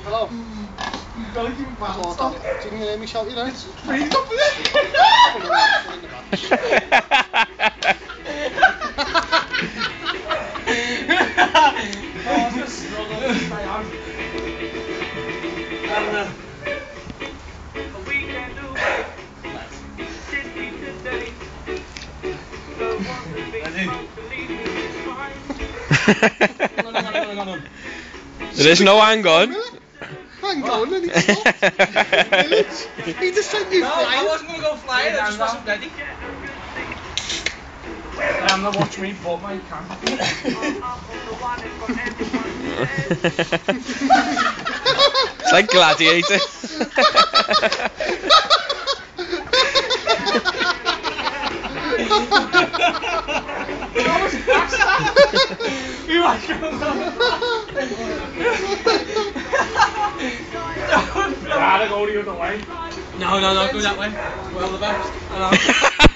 Hello. Don't even bother. Stop. Do you can hear me shout, you know? Freeze up there. Oh, it's a struggle to stay on. There is no hang on. Hang on, then he stopped. He just sent you flying. I wasn't going to go flying, I just wasn't ready. I'm not watching me, but my camera. It's like Gladiator. Gotta go the other way. No, go that way. Well, the best.